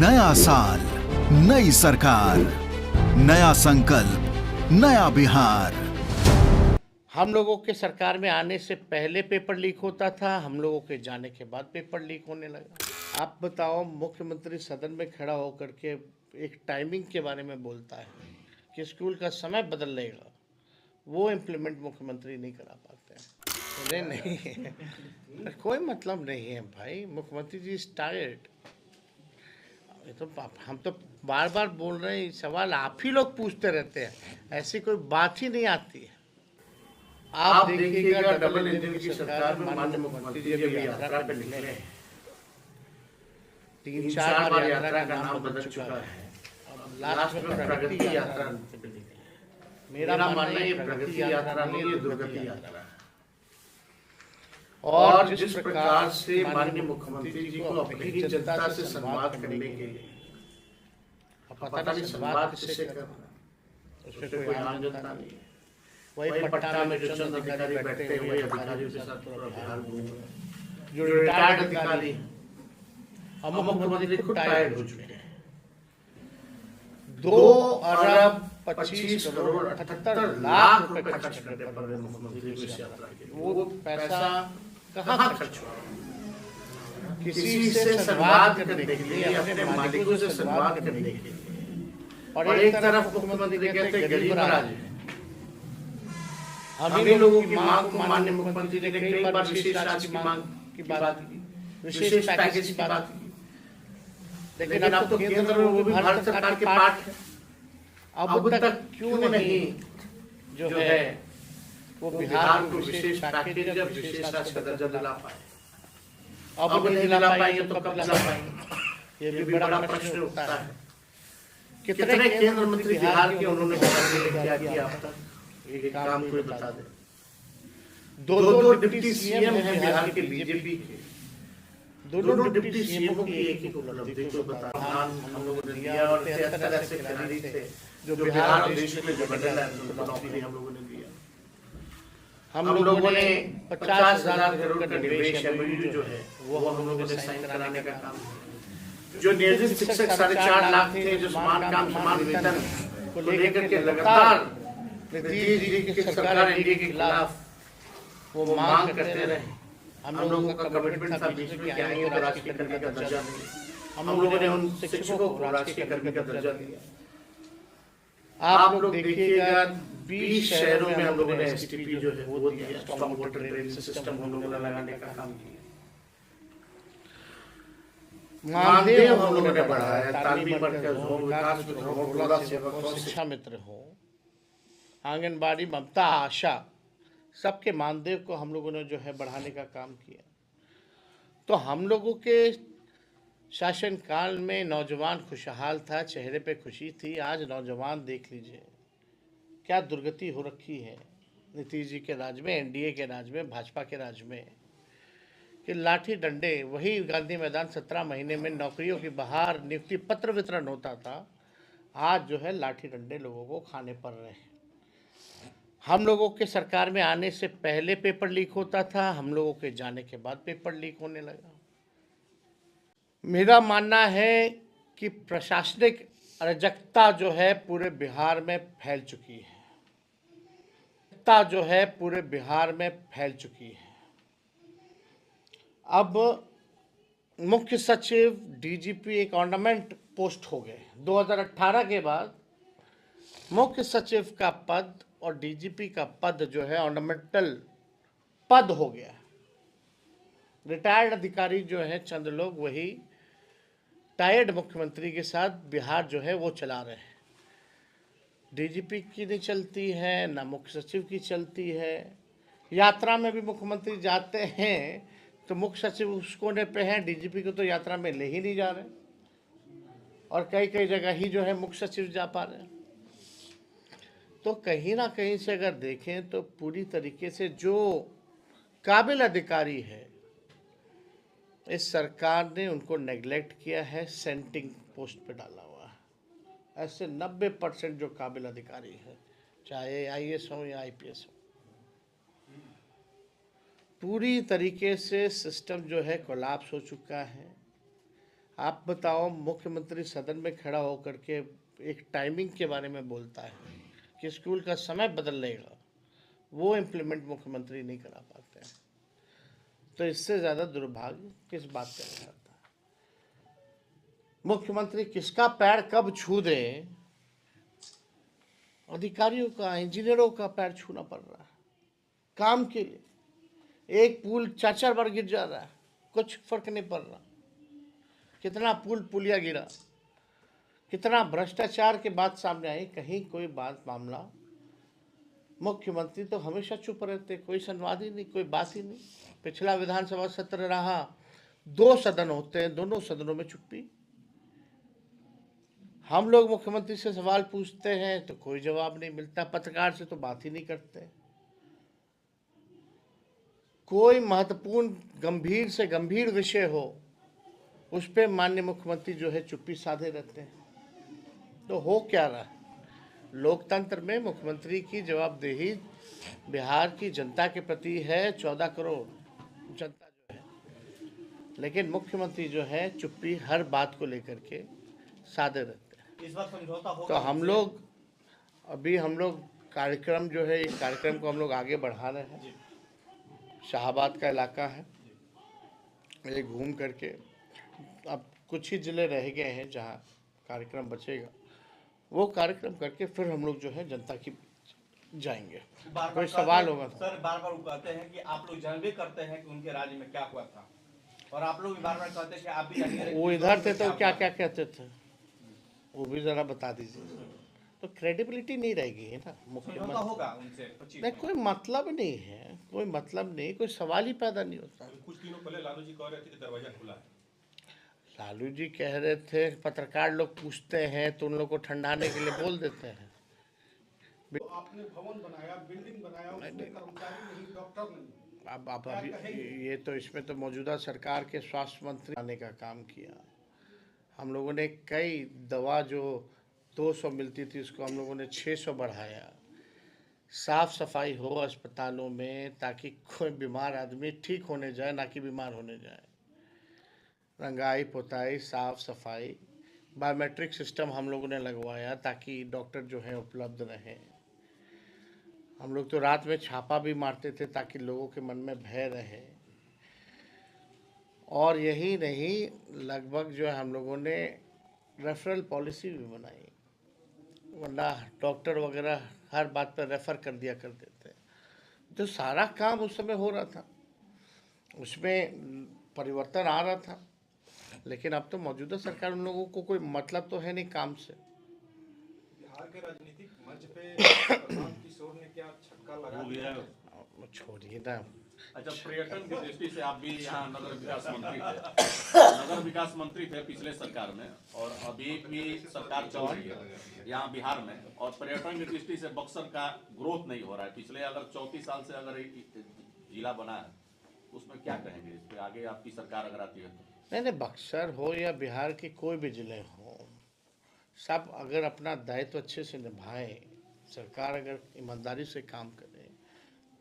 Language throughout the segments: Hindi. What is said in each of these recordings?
नया साल, नई सरकार, नया संकल्प, नया बिहार। हम लोगों के सरकार में आने से पहले पेपर लीक होता था, हम लोगों के जाने के बाद पेपर लीक होने लगा। आप बताओ, मुख्यमंत्री सदन में खड़ा होकर के एक टाइमिंग के बारे में बोलता है कि स्कूल का समय बदल लेगा, वो इम्प्लीमेंट मुख्यमंत्री नहीं करा पाते हैं। अरे नहीं कोई मतलब नहीं है भाई, मुख्यमंत्री जी इज टायर्ड। ये तो हम तो बार बार बोल रहे हैं, सवाल आप ही लोग पूछते रहते हैं, ऐसी कोई बात ही नहीं आती है। आप देखिएगा डबल इंजन की सरकार में माननीय मुख्यमंत्री जी अभी यात्रा पे निकले हैं। 3-4 बार यात्रा का नाम बदल चुका है। अब लास्ट में प्रगति यात्रा पे निकले। मेरा मानना है ये प्रगति यात्रा नहीं, ये दुर्गति यात्रा है। और जिस प्रकार से माननीय मुख्यमंत्री जी को अपनी जनता से संवाद करने के लिए, पता नहीं संवाद किससे करना, उसमें कोई आम जनता नहीं है। वही पट्टा में जो चंद अधिकारी बैठते हुए अधिकारियों के साथ पूरा बिहार घूम रहे हैं, जो रिटायर्ड अधिकारी हैं। अब मुख्यमंत्री खुद टायर्ड हो चुके हैं। 2 अरब 25 करोड़ 78 लाख रुपए खर्च करने पड़ रहे मुख्यमंत्री को इस यात्रा के लिए। वो पैसा कहाँ खर्च हुआ? किसी से संवाद करने के लिए, अपने मालिकों से संवाद करने के लिए। और एक तरफ मुख्यमंत्री कहते हैं गरीब राज है। हम ही लोगों की मांग को माननीय मुख्यमंत्री ने कई बार विशेष राशि की मांग की बात की, विशेष पैकेज की बात की, लेकिन अब तो केंद्र में वो भी भारत सरकार के पार्ट है। अब तक क्यों नहीं जो है वो बिहार को विशेष पैकेज या विशेष राशि का दर्जा दिला पाए? अब नहीं दिला पाएंगे तो कब दिला पाएंगे? ये भी बड़ा प्रश्न उठता है। कितने केंद्र मंत्री बिहार के उन्होंने क्या किया अब तक? एक काम कोई बता दे। 2 डिप्टी सीएम हैं बिहार के बीजेपी के, दोनों डिप्टी सीएम की एक ही उपलब्धि को बता। हम लोगों ने दिया और 73 ऐसे खिलाड़ी थे जो बिहार और देश में जो बदल है उनको नौकरी हम लोगों ने दिया। हम लोगों ने 50,000 करोड़ का निवेश एमओयू जो है वो हम लोगों ने साइन कराने का काम किया। जो नियोजित शिक्षक 4.5 लाख थे, जो समान काम समान वेतन को लेकर के लगातार नीतीश जी की सरकार एनडीए के खिलाफ वो मांग करते रहे। हम लोगों का कमिटमेंट था बीच में कि आएंगे तो राजकीय कर्मी का दर्जा देंगे। हम लोगों ने उन शिक्षकों को राजकीय कर्मी का दर्जा दिया। आप लोग देखिएगा 20 शहरों में हम लोगों ने एसटीपी जो है वो दिया, स्ट्रॉन्ग वाटर ड्रेनेज सिस्टम हम लोगों ने लगाने का काम किया। मानदेय हम लोगों ने बढ़ाया, तालीमी मरकज हो, विकास हो, टोला सेवक हो, शिक्षा मित्र हो, आंगनबाड़ी, ममता, आशा, सबके मानदेय को हम लोगों ने जो है बढ़ाने का काम किया। तो हम लोगों के शासनकाल में नौजवान खुशहाल था, चेहरे पे खुशी थी। आज नौजवान देख लीजिए क्या दुर्गति हो रखी है नीतीश जी के राज में, एनडीए के राज में, भाजपा के राज में, कि लाठी डंडे, वही गांधी मैदान 17 महीने में नौकरियों की बहार, नियुक्ति पत्र वितरण होता था, आज जो है लाठी डंडे लोगों को खाने पड़ रहे हैं। हम लोगों के सरकार में आने से पहले पेपर लीक होता था, हम लोगों के जाने के बाद पेपर लीक होने लगा। मेरा मानना है कि प्रशासनिक अराजकता जो है पूरे बिहार में फैल चुकी है, जो है पूरे बिहार में फैल चुकी है। अब मुख्य सचिव, डीजीपी एक ऑर्नामेंट पोस्ट हो गए। 2018 के बाद मुख्य सचिव का पद और डीजीपी का पद जो है ऑर्नामेंटल पद हो गया। रिटायर्ड अधिकारी जो है चंद लोग, वही टायर्ड मुख्यमंत्री के साथ बिहार जो है वो चला रहे हैं। डीजीपी की नहीं चलती है, ना मुख्य सचिव की चलती है। यात्रा में भी मुख्यमंत्री जाते हैं तो मुख्य सचिव उस कोने पे हैं, डीजीपी को तो यात्रा में ले ही नहीं जा रहे, और कई जगह ही जो है मुख्य सचिव जा पा रहे हैं। तो कहीं ना कहीं से अगर देखें तो पूरी तरीके से जो काबिल अधिकारी है इस सरकार ने उनको नेग्लेक्ट किया है, सेंटिंग पोस्ट पे डाला हुआ है। ऐसे 90% जो काबिल अधिकारी है, चाहे आईएएस हो या आईपीएस हो, पूरी तरीके से सिस्टम जो है कोलैप्स हो चुका है। आप बताओ, मुख्यमंत्री सदन में खड़ा होकर के एक टाइमिंग के बारे में बोलता है कि स्कूल का समय बदलेगा, वो इम्प्लीमेंट मुख्यमंत्री नहीं करा पाते हैं। तो इससे ज़्यादा दुर्भाग्य किस बात का नहीं होता। मुख्यमंत्री किसका पैर कब छू दे, अधिकारियों का, इंजीनियरों का पैर छूना पड़ रहा है काम के लिए। एक पुल 4-4 बार गिर जा रहा है, कुछ फर्क नहीं पड़ रहा। कितना पुलिया गिरा, कितना भ्रष्टाचार के बाद सामने आई, कहीं कोई बात मामला। मुख्यमंत्री तो हमेशा चुप रहते, कोई संवाद ही नहीं, कोई बात ही नहीं। पिछला विधानसभा सत्र रहा, 2 सदन होते हैं, दोनों सदनों में चुप्पी। हम लोग मुख्यमंत्री से सवाल पूछते हैं तो कोई जवाब नहीं मिलता, पत्रकार से तो बात ही नहीं करते। कोई महत्वपूर्ण गंभीर से गंभीर विषय हो, उस पर माननीय मुख्यमंत्री जो है चुप्पी साधे रहते हैं। तो हो क्या रहा है लोकतंत्र में? मुख्यमंत्री की जवाबदेही बिहार की जनता के प्रति है, 14 करोड़ जनता जो है, लेकिन मुख्यमंत्री जो है चुप्पी हर बात को लेकर के साधे रहते हैं। इस बार समझौता होगा तो हम लोग कार्यक्रम जो है, एक कार्यक्रम को हम लोग आगे बढ़ा रहे हैं। शाहाबाद का इलाका है, ये घूम करके अब कुछ ही जिले रह गए हैं जहाँ कार्यक्रम बचेगा, वो कार्यक्रम करके फिर हम लोग जो है जनता की जाएंगे। कोई सवाल होगा सर? बार-बार वो कहते हैं कि आप लोग जानबे करते हैं कि उनके राज्य में क्या हुआ था, और आप लोग भी बार-बार कहते हैं कि आप भी जानिए। वो इधर थे तो क्या क्या कहते थे, वो भी जरा बता दीजिए। तो क्रेडिबिलिटी नहीं रहेगी है ना मुख्यमंत्री। होगा उनसे 25 नहीं, कोई मतलब नहीं है, कोई मतलब नहीं, कोई सवाल ही पैदा नहीं होता। कुछ दिनों पहले लालू जी कह रहे थे कि दरवाजा खुला है। लालू जी कह रहे थे, पत्रकार लोग पूछते हैं तो उन लोग को ठंडाने के लिए बोल देते हैं। तो आपने भवन बनाया, बिल्डिंग बनाया, उसमें कर्मचारी नहीं, डॉक्टर नहीं। अब अभी ये तो इसमें तो मौजूदा सरकार के स्वास्थ्य मंत्री आने का काम किया। हम लोगों ने कई दवा जो 200 मिलती थी उसको हम लोगों ने 600 बढ़ाया। साफ सफाई हो अस्पतालों में ताकि कोई बीमार आदमी ठीक होने जाए, ना कि बीमार होने जाए। रंगाई पुताई, साफ सफाई, बायोमेट्रिक सिस्टम हम लोगों ने लगवाया ताकि डॉक्टर जो है उपलब्ध रहें। हम लोग तो रात में छापा भी मारते थे ताकि लोगों के मन में भय रहे। और यही नहीं, लगभग जो है हम लोगों ने रेफरल पॉलिसी भी बनाई, वरना डॉक्टर वगैरह हर बात पर रेफ़र कर दिया करते थे। जो सारा काम उस समय हो रहा था उसमें परिवर्तन आ रहा था, लेकिन अब तो मौजूदा सरकार, उन लोगों को कोई मतलब तो है नहीं काम से। बिहार के राजनीतिक मंच पे प्रशांत किशोर ने क्या छक्का लगा दिया। छोड़िए ना। अच्छा, पर्यटन की दृष्टि से आप भी यहाँ नगर विकास मंत्री थे, नगर विकास मंत्री थे पिछले सरकार में, और अभी भी सरकार चल रही है यहाँ बिहार में, और पर्यटन की दृष्टि से बक्सर का ग्रोथ नहीं हो रहा है। पिछले अगर 34 साल से अगर जिला बना है, उसमें क्या कहेंगे इस पर? आगे आपकी सरकार अगर आती है तो? नहीं, बक्सर हो या बिहार के कोई भी जिले हो, सब अगर अपना दायित्व अच्छे से निभाएं, सरकार अगर ईमानदारी से काम करे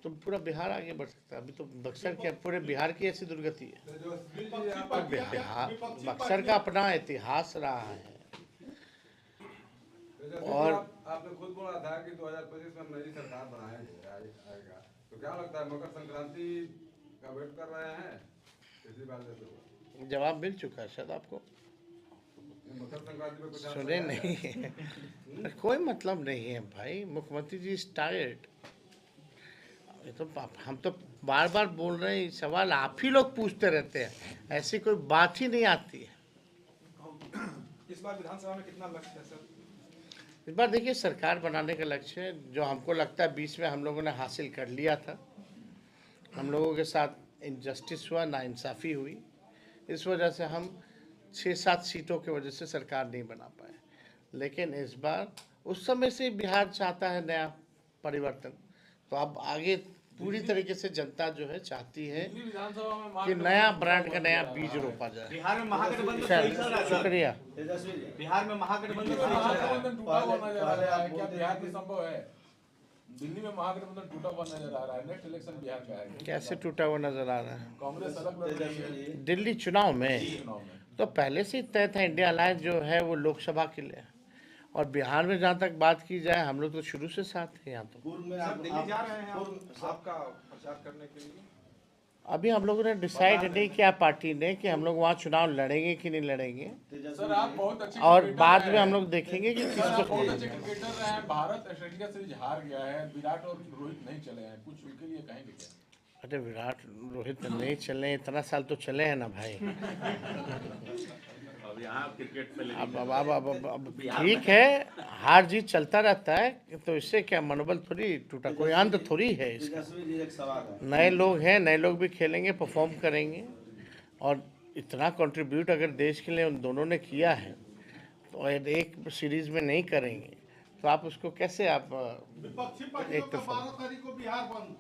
तो पूरा बिहार आगे बढ़ सकता है। अभी तो बक्सर के पूरे बिहार की ऐसी दुर्गति है। तो बिहार, बक्सर का अपना इतिहास रहा है। और आपने खुद बोला था कि 2025 में नई सरकार बनाएगा, तो क्या लगता है मकर संक्रांति का वेट कर रहे हैं? इसी बात से जवाब मिल चुका है शायद आपको। मकर संक्रांति में कुछ सुने नहीं कोई मतलब नहीं है भाई। मुख्यमंत्री जी इज टायर्ड। ये तो हम तो बार बार बोल रहे हैं, सवाल आप ही लोग पूछते रहते हैं, ऐसी कोई बात ही नहीं आती है। इस बार विधानसभा में कितना लक्ष्य है सर? इस बार देखिए, सरकार बनाने का लक्ष्य है, जो हमको लगता है 20 में हम लोगों ने हासिल कर लिया था। हम लोगों के साथ इनजस्टिस हुआ, नाइंसाफ़ी हुई, इस वजह से हम 6-7 सीटों की वजह से सरकार नहीं बना पाए। लेकिन इस बार उस समय से बिहार चाहता है नया परिवर्तन, तो अब आगे पूरी तरीके से जनता जो है चाहती है कि नया ब्रांड का नया बीज रोपा जाए। बिहार में महागठबंधन सही चल रहा है। शुक्रिया। बिहार में महागठबंधन सही चल रहा है। टूटा हुआ नजर आ रहा है, क्या बिहार में संभव है? दिल्ली में महागठबंधन टूटा हुआ नजर आ रहा है। नेक्स्ट इलेक्शन बिहार का है, कैसे टूटा हुआ नजर आ रहा है? कांग्रेस अलग लड़ रही है दिल्ली चुनाव में तो पहले से ही तय था इंडिया अलायंस जो है वो लोकसभा के लिए। और बिहार में जहाँ तक बात की जाए, हम लोग तो शुरू से साथ थे यहाँ तो। पूर्व में आप दिल्ली जा रहे हैं आपका प्रचार करने के लिए? अभी हम लोगों ने डिसाइड नहीं किया पार्टी ने कि हम लोग वहाँ चुनाव लड़ेंगे कि नहीं लड़ेंगे, सर आप बहुत अच्छे और क्रिकेटर बाद रहे में हम हैं। लोग देखेंगे कि सर आप किसको। बहुत अच्छे क्रिकेटर रहे हैं। भारत ऑस्ट्रेलिया सीरीज हार गया है, विराट और रोहित नहीं चले हैं, कुछ उनके लिए कहेंगे क्या? अरे विराट रोहित नहीं चले, इतना साल तो चले हैं ना भाई। अब यहाँ क्रिकेट पे अब ठीक है, हार जीत चलता रहता है, तो इससे क्या मनोबल थोड़ी टूटा, कोई अंत थोड़ी है इसका। नए लोग हैं, नए लोग भी खेलेंगे, परफॉर्म करेंगे, और इतना कंट्रीब्यूट अगर देश के लिए उन दोनों ने किया है, तो एक सीरीज में नहीं करेंगे तो आप उसको कैसे आप विपक्षी पार्टियों का 12 तारीख को बिहार बंद।